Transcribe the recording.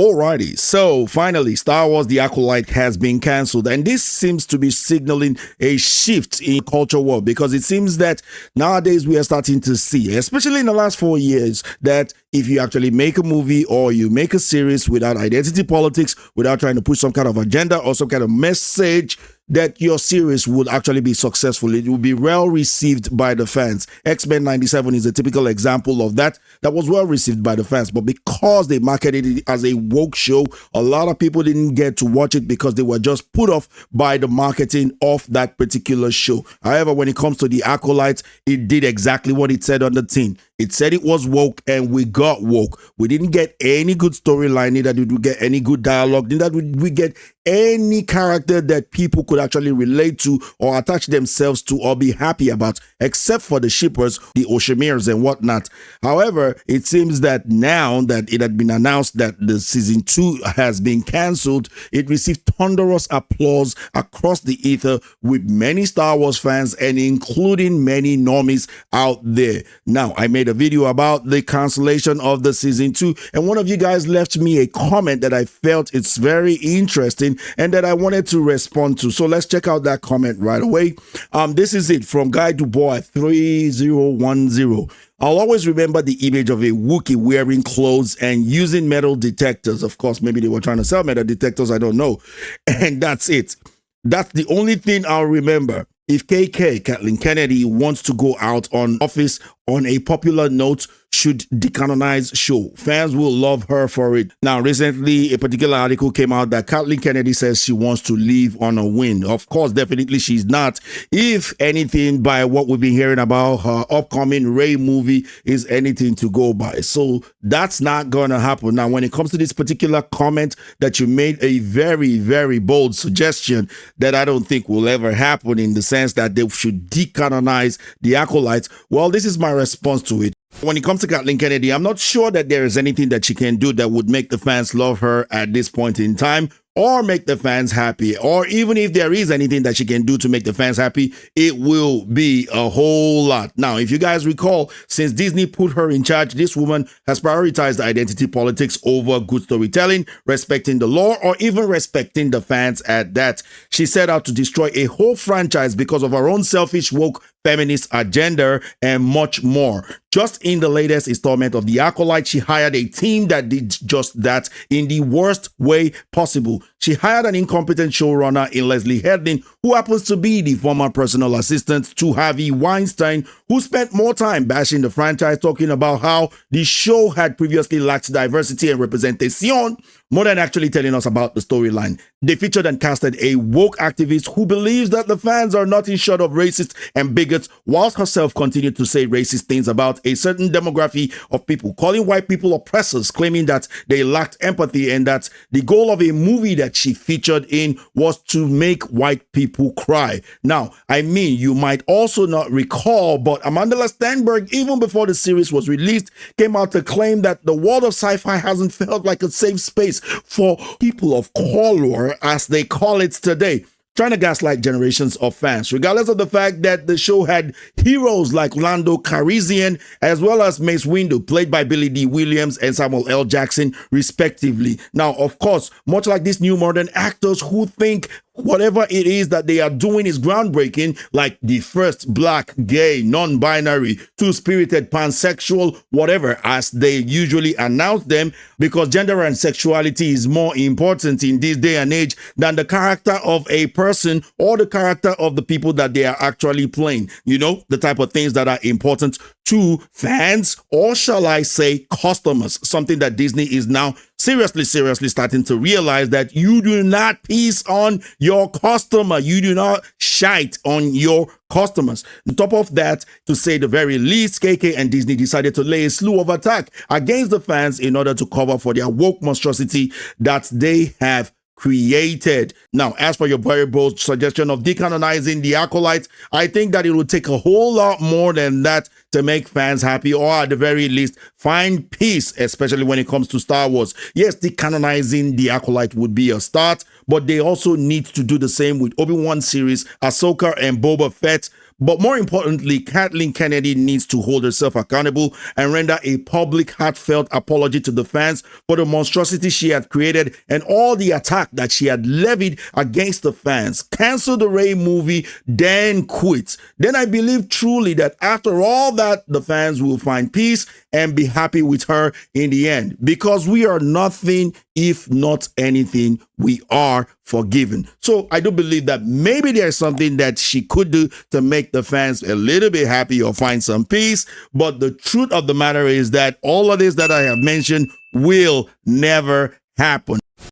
Alrighty, so finally, Star Wars The Acolyte has been cancelled, and this seems to be signaling a shift in culture world because it seems that nowadays we are starting to see, especially in the last 4 years, that if you actually make a movie or you make a series without identity politics, without trying to push some kind of agenda or some kind of message, that your series would actually be successful. It will be well received by the fans. X-Men 97 is a typical example of that was well received by the fans. But because they marketed it as a woke show, a lot of people didn't get to watch it because they were just put off by the marketing of that particular show. However, when it comes to The Acolyte, it did exactly what it said on the tin. It said it was woke, and we got woke. We didn't get any good storyline, neither did we get any good dialogue, neither did we get any character that people could actually relate to or attach themselves to or be happy about, except for the shippers, the Oshimirs and whatnot. However, it seems that now that it had been announced that the season 2 has been cancelled, it received thunderous applause across the ether with many Star Wars fans and including many normies out there. Now, I made a video about the cancellation of the season 2, and one of you guys left me a comment that I felt it's very interesting and that I wanted to respond to. So let's check out that comment right away. This is it from Guy Dubois 3010. I'll always remember the image of a Wookiee wearing clothes and using metal detectors. Of course, maybe they were trying to sell metal detectors, I don't know. And that's it. That's the only thing I'll remember. If Kathleen Kennedy wants to go out on office on a popular note, should decanonize show. Fans will love her for it. Now, recently, a particular article came out that Kathleen Kennedy says she wants to leave on a win. Of course, definitely she's not. If anything, by what we've been hearing about her upcoming Rey movie is anything to go by. So that's not going to happen. Now, when it comes to this particular comment that you made a very, very bold suggestion that I don't think will ever happen in the sense that they should decanonize the Acolytes, well, this is my response to it. When it comes to Kathleen Kennedy, I'm not sure that there is anything that she can do that would make the fans love her at this point in time or make the fans happy. Or even if there is anything that she can do to make the fans happy, it will be a whole lot. Now, if you guys recall, since Disney put her in charge, this woman has prioritized identity politics over good storytelling, respecting the law, or even respecting the fans at that. She set out to destroy a whole franchise because of her own selfish, woke, feminist agenda, and much more. Just in the latest installment of The Acolyte, she hired a team that did just that in the worst way possible. She hired an incompetent showrunner in Leslie Headland, who happens to be the former personal assistant to Harvey Weinstein, who spent more time bashing the franchise, talking about how the show had previously lacked diversity and representation, more than actually telling us about the storyline. They featured and casted a woke activist who believes that the fans are nothing short of racist and bigots, whilst herself continued to say racist things about a certain demography of people, calling white people oppressors, claiming that they lacked empathy and that the goal of a movie that she featured in was to make white people cry. Now, I mean, you might also not recall, but Amanda Stenberg, even before the series was released, came out to claim that the world of sci-fi hasn't felt like a safe space for people of color, as they call it today, trying to gaslight generations of fans, regardless of the fact that the show had heroes like Lando Calrissian, as well as Mace Windu, played by Billy D. Williams and Samuel L. Jackson, respectively. Now, of course, much like these new modern actors who think whatever it is that they are doing is groundbreaking, like the first black, gay, non-binary, two-spirited, pansexual, whatever, as they usually announce them, because gender and sexuality is more important in this day and age than the character of a person or the character of the people that they are actually playing. You know, the type of things that are important to fans, or shall I say customers, something that Disney is now seriously starting to realize, that you do not piss on your customer. You do not shite on your customers. On top of that, to say the very least, KK and Disney decided to lay a slew of attack against the fans in order to cover for their woke monstrosity that they have created. Now, as for your very bold suggestion of decanonizing The Acolyte, I think that it will take a whole lot more than that to make fans happy, or at the very least find peace, especially when it comes to Star Wars. Yes, decanonizing The Acolyte would be a start, but they also need to do the same with Obi-Wan series, Ahsoka and Boba Fett. But more importantly, Kathleen Kennedy needs to hold herself accountable and render a public, heartfelt apology to the fans for the monstrosity she had created and all the attack that she had levied against the fans. Cancel the Ray movie, then quit. Then I believe truly that after all that, the fans will find peace and be happy with her in the end, because we are nothing if not anything. We are forgiven. So I do believe that maybe there's something that she could do to make the fans a little bit happy or find some peace. But the truth of the matter is that all of this that I have mentioned will never happen.